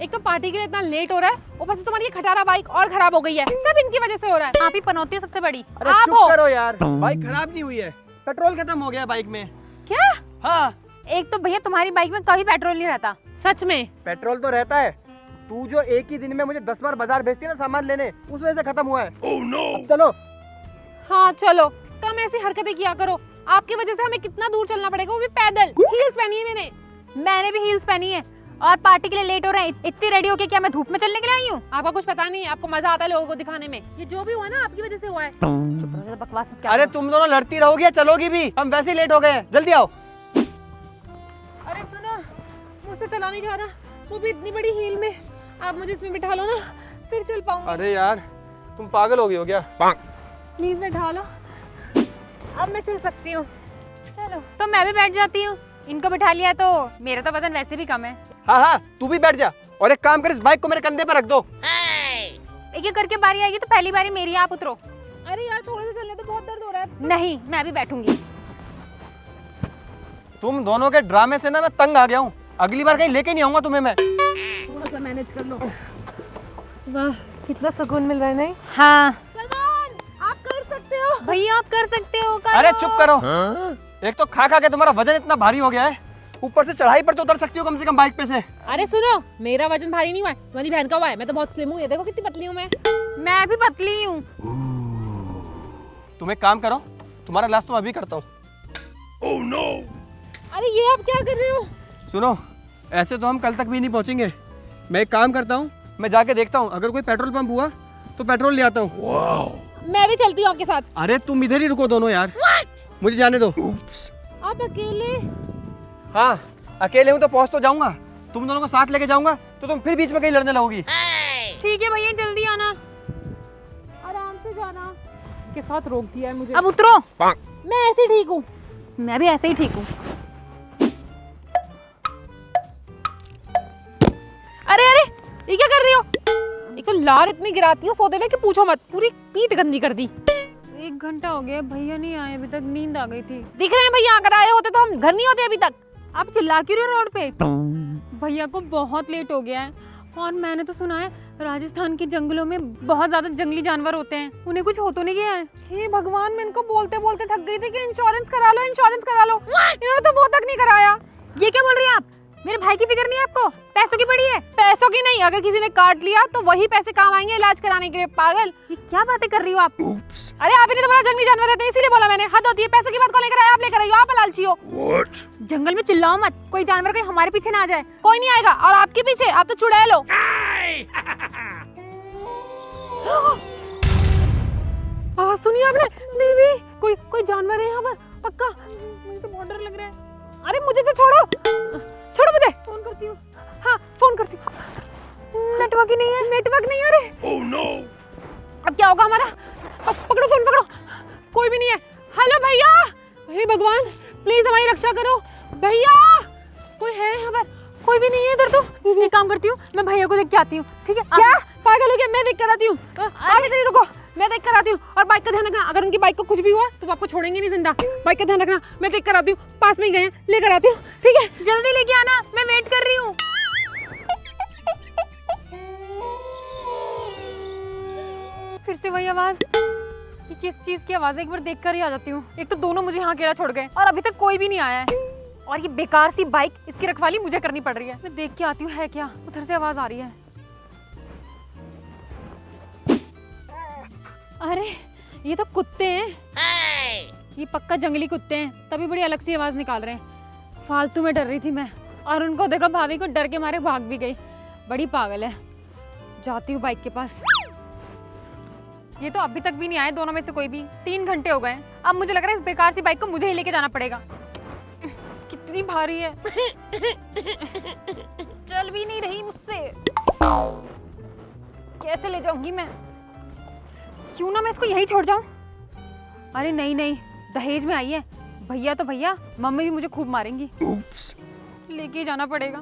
एक तो पार्टी के लिए इतना लेट हो रहा है, ऊपर से तुम्हारी ये खटारा बाइक और खराब हो गई है। सब इनकी वजह से हो रहा है। आप ही पनौती है सबसे बड़ी। अरे आप चुप हो। करो यार, बाइक खराब नहीं हुई है, पेट्रोल खत्म हो गया बाइक में। क्या? हाँ, एक तो भैया तुम्हारी बाइक में कभी पेट्रोल नहीं रहता। सच में? पेट्रोल तो रहता है, तू जो एक ही दिन में मुझे 10 बार बाजार भेजती है ना सामान लेने, उस वजह से खत्म हुआ है। oh, no. अब चलो। हाँ चलो, कम ऐसी हरकतें किया करो। आपकी वजह से हमें कितना दूर चलना पड़ेगा, वो भी पैदल। हील्स पहनी है मैंने भी हील्स पहनी है और पार्टी के लिए लेट हो रहे हैं। इतनी रेडी होके क्या मैं धूप में चलने के लिए आई हूँ? आपका कुछ पता नहीं है, आपको मजा आता है लोगों को दिखाने में। ये जो भी हुआ ना आपकी वजह से हुआ है। चुप रहो, बकवास मत क्या अरे तुम दोनों लड़ती रहोगी या चलोगी भी? हम वैसे ही लेट हो गए हैं, जल्दी आओ। अरे सुनो, मुझसे चला नहीं जा रहा, वो भी इतनी बड़ी हील में। आप मुझे इसमें बिठा लो ना, फिर चल पाऊंगी। अरे यार तुम पागल हो गई हो क्या? प्लीज बैठा लो, अब मैं चल सकती हूँ। चलो तो मैं भी बैठ जाती हूँ। इनको बिठा लिया तो मेरा तो वजन वैसे भी कम है। हाँ हाँ, तू भी बैठ जा और एक काम कर, इस बाइक को मेरे कंधे पर रख दो। एक एक करके बारी आएगी तो पहली बारी मेरी, आप उतरो। अरे यार थोड़े से चलने तो बहुत दर्द हो रहा है। नहीं, मैं भी बैठूंगी। तुम दोनों के ड्रामे से ना मैं तंग आ गया हूँ, अगली बार कहीं लेके नहीं आऊंगा तुम्हें मैं। थोड़ा सा मैनेज कर लो। वाह कितना सुकून मिल रहा है। नहीं हाँ सलमान, आप कर सकते हो। भैया आप कर सकते हो। अरे चुप करो। एक तो खा खा के तुम्हारा वजन इतना भारी हो गया है, ऊपर से चढ़ाई पर तो उतर सकती हो कम से कम बाइक पे से। अरे सुनो, मेरा वजन भारी नहीं हुआ है, तुम्हारी बहन का हुआ है। मैं तो बहुत स्लिम हूँ, ये देखो कितनी पतली हूँ मैं भी पतली हूँ। तुम एक काम करो, तुम्हारा इलाज तो मैं अभी करता हूँ। oh, no. अरे ये आप क्या कर रहे हो? सुनो, ऐसे तो हम कल तक भी नहीं पहुंचेंगे। मैं एक काम करता हूँ, मैं जाके देखता हूँ, अगर कोई पेट्रोल पंप हुआ तो पेट्रोल ले आता हूँ। मैं भी चलती हूँ आपके साथ। अरे तुम इधर ही रुको दोनों यार। मुझे जाने दो। आप अकेले? हाँ अकेले हूँ तो पहुँच तो जाऊंगा, तुम दोनों को साथ लेके जाऊंगा तो तुम फिर बीच में कहीं लड़ने लगोगी। ठीक है भैया, जल्दी आना। आराम से जाना। के साथ रोक दिया है मुझे। अब उतरो। मैं ऐसे ठीक हूँ। मैं भी ऐसे ही ठीक हूँ। अरे अरे ये क्या कर रही हो? एक तो लार इतनी गिराती हो सोते में कि पूछो मत, पूरी पीठ गंदी कर दी। 1 घंटा हो गया, भैया नहीं आए अभी तक, नींद आ गई थी। दिख रहे हैं भैया, अगर आए होते तो हम घर नहीं होते अभी तक। आप चिल्ला क्यों रहे हो रोड पे? भैया को बहुत लेट हो गया है और मैंने तो सुना है राजस्थान के जंगलों में बहुत ज्यादा जंगली जानवर होते हैं, उन्हें कुछ हो तो नहीं गया है? हे भगवान, मैं इनको बोलते बोलते थक गई थी कि इंश्योरेंस करा लो, इंश्योरेंस करा लो। इन्होंने तो वो तक नहीं कराया। ये क्या बोल रही हैं आप? मेरे भाई की फिक्र नहीं है आपको? पैसों की पड़ी है। पैसों की नहीं, अगर किसी ने काट लिया तो वही पैसे काम आएंगे इलाज कराने के लिए। पागल, ये क्या बातें कर रही हो आप? अरे आप ही ने तो बोला जंगली जानवर रहते हैं, इसीलिए बोला मैंने। हद होती है, पैसों की बात को लेकर आए, आप लेकर आई हो, आप लालची हो। जंगल में चिल्लाओ मत, कोई जानवर कहीं हमारे पीछे ना आ जाए। कोई नहीं आएगा, और आपके पीछे आप तो चुड़ैल हो। आवाज सुनी आपने? नहीं, कोई जानवर है यहाँ पर पक्का। मुझे तो बहुत डर लग रहा है। अरे मुझे तो छोड़ो, छोड़ो मुझे। फोन करती हूँ। हाँ फोन करती हूँ। नेटवर्क ही नहीं है। नेटवर्क नहीं। अरे oh, no. अब क्या होगा हमारा? पकड़ो फोन, पकड़ो। कोई भी नहीं है। हेलो भैया, हे भगवान प्लीज हमारी रक्षा करो। भैया कोई है यहाँ पर? कोई भी नहीं है इधर तो। एक काम करती हूँ, मैं भैया को देख के आती हूँ। ठीक है? क्या पागल हो गया? मैं देख कर आती हूँ। आप इधर ही रुको, मैं देख कर आती हूँ। और बाइक का ध्यान रखना, अगर उनकी बाइक को कुछ भी हुआ तो आपको छोड़ेंगे नहीं जिंदा। बाइक का ध्यान रखना, मैं देख कर आती हूँ। पास में ही गए हैं, लेकर आती हूँ। ठीक है, जल्दी लेके आना, मैं वेट कर रही हूँ। फिर से वही आवाज। ये किस चीज की आवाज है? एक बार देख कर ही आ जाती हूँ। एक तो दोनों मुझे यहाँ अकेला छोड़ गए और अभी तक कोई भी नहीं आया है। और ये बेकार सी बाइक, इसकी रखवाली मुझे करनी पड़ रही है। मैं देख के आती हूँ है क्या। उधर से आवाज आ रही है। अरे ये तो कुत्ते हैं। ये पक्का जंगली कुत्ते हैं, तभी बड़ी अलग सी आवाज निकाल रहे हैं। फालतू में डर रही थी मैं, और उनको देखा भाभी को डर के मारे भाग भी गई। बड़ी पागल है। जाती हूँ बाइक के पास। ये तो अभी तक भी नहीं आए दोनों में से कोई भी। 3 घंटे हो गए। अब मुझे लग रहा है इस बेकार सी बाइक को मुझे ही लेके जाना पड़ेगा। कितनी भारी है, चल भी नहीं रही मुझसे। कैसे ले जाऊंगी मैं? क्यों ना मैं इसको यही छोड़ जाऊं? अरे नहीं नहीं, दहेज में आई है। भैया तो भैया, मम्मी भी मुझे खूब मारेंगी। लेके जाना पड़ेगा।